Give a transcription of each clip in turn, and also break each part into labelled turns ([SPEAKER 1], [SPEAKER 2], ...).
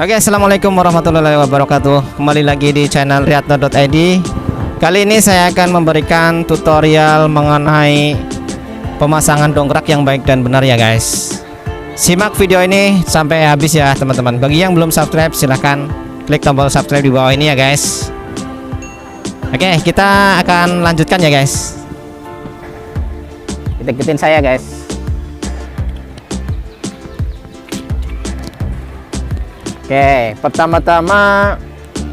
[SPEAKER 1] Oke, assalamualaikum warahmatullahi wabarakatuh. Kembali lagi di channel Riyadno.id. Kali ini saya akan memberikan tutorial mengenai pemasangan dongkrak yang baik dan benar ya guys. Simak video ini sampai habis ya teman-teman. Bagi yang belum subscribe silahkan klik tombol subscribe di bawah ini ya guys. Oke, kita akan lanjutkan ya guys. Kita ikutin saya guys. Oke, pertama-tama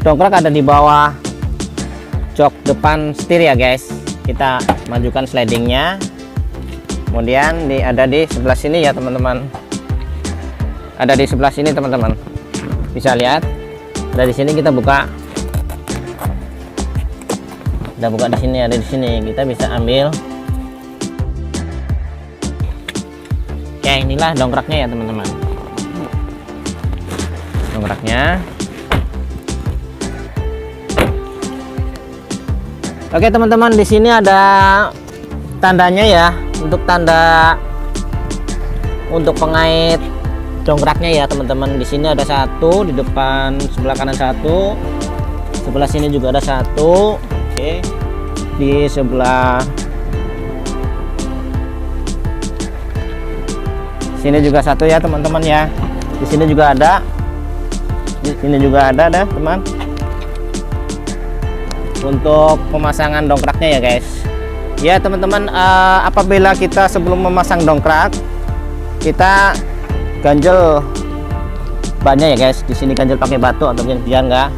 [SPEAKER 1] dongkrak ada di bawah jok depan setir ya guys. Kita majukan slidingnya, kemudian ada di sebelah sini ya teman-teman. Ada di sebelah sini teman-teman, bisa lihat. Ada di sini, kita buka. Kita buka di sini, ada di sini. Kita bisa ambil. Oke, inilah dongkraknya ya teman-teman. Dongkraknya. Oke teman-teman, di sini ada tandanya ya, untuk tanda untuk pengait dongkraknya ya teman-teman. Di sini ada satu, di depan sebelah kanan satu, sebelah sini juga ada satu. Oke, di sebelah sini juga satu ya teman-teman ya. Di sini juga ada. Di sini juga ada teman, untuk pemasangan dongkraknya ya guys. Ya teman-teman, apabila kita sebelum memasang dongkrak kita ganjel bannya ya guys. Di sini ganjel pakai batu atau biar nggak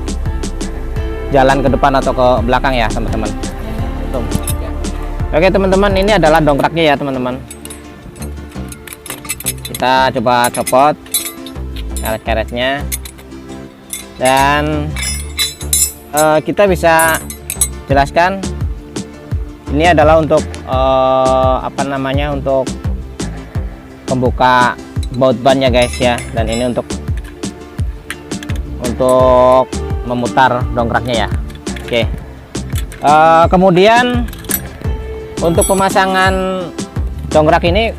[SPEAKER 1] jalan ke depan atau ke belakang ya teman-teman. Oke teman-teman, ini adalah dongkraknya ya teman-teman. Kita coba copot karet-karetnya. Dan kita bisa jelaskan ini adalah untuk untuk pembuka baut ban ya guys ya, dan ini untuk memutar dongkraknya ya. Oke, kemudian untuk pemasangan dongkrak ini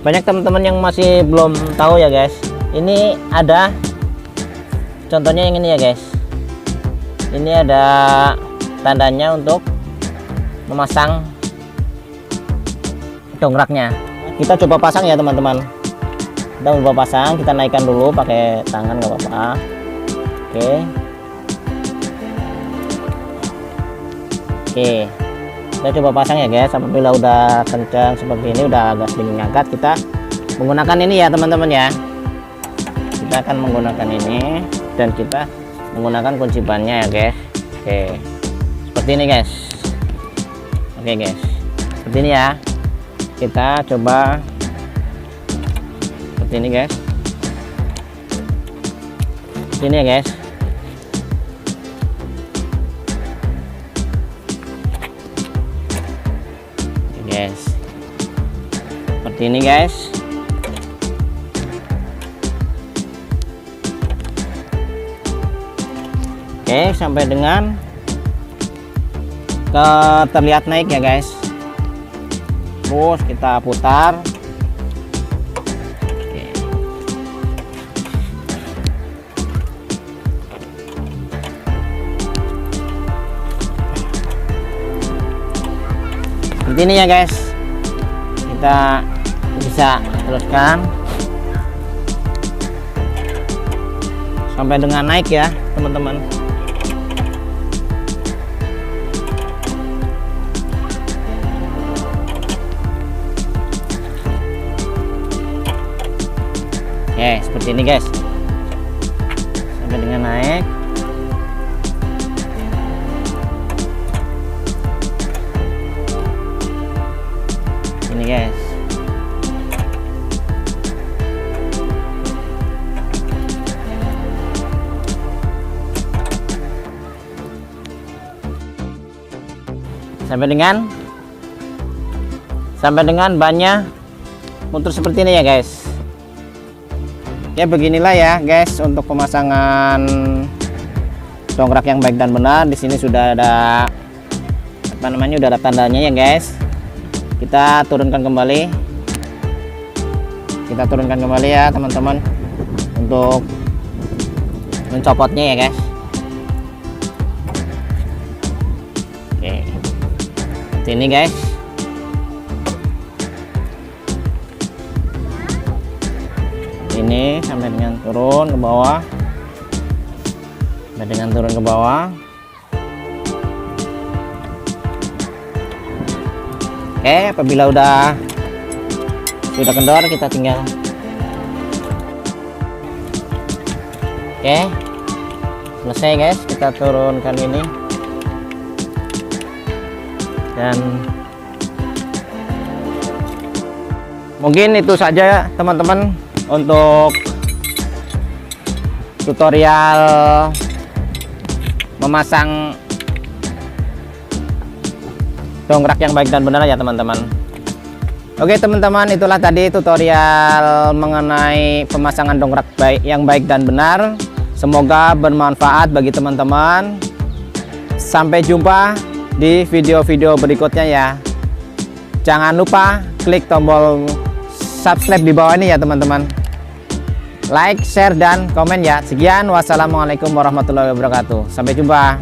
[SPEAKER 1] banyak teman-teman yang masih belum tahu ya guys. Ini ada contohnya yang ini ya guys. Ini ada tandanya untuk memasang dongkraknya. Kita coba pasang ya teman-teman. Kita coba pasang, kita naikkan dulu pakai tangan nggak apa-apa. Oke. Oke. Kita coba pasang ya guys. Apabila udah kencang seperti ini, udah agak sedikit ngangkat, kita menggunakan ini ya teman-teman ya. Kita akan menggunakan ini dan kita menggunakan kunci bannya ya guys. Oke, seperti ini guys. Oke guys, seperti ini ya. Kita coba seperti ini guys. Seperti ini ya guys. Oke guys, seperti ini guys. Oke, sampai dengan terlihat naik ya guys. Terus kita putar. Oke. Seperti ini ya guys. Kita bisa teruskan sampai dengan naik ya teman-teman. Oke, seperti ini guys, sampai dengan naik. Ini guys. Sampai dengan bannya muter seperti ini ya guys. Ya beginilah ya guys untuk pemasangan dongkrak yang baik dan benar. Di sini sudah ada udah ada tandanya ya guys. Kita turunkan kembali. Kita turunkan kembali ya teman-teman untuk mencopotnya ya guys. Oke, sini guys. Ini sampai dengan turun ke bawah, sampai dengan turun ke bawah. Oke, apabila sudah kendor, kita tinggal oke, selesai guys, kita turunkan ini dan mungkin itu saja teman-teman untuk tutorial memasang dongkrak yang baik dan benar ya teman-teman. Oke teman-teman, itulah tadi tutorial mengenai pemasangan dongkrak yang baik dan benar. Semoga bermanfaat bagi teman-teman. Sampai jumpa di video-video berikutnya ya. Jangan lupa klik tombol subscribe di bawah ini ya teman-teman. Like, share, dan komen ya. Sekian, wassalamualaikum warahmatullahi wabarakatuh. Sampai jumpa.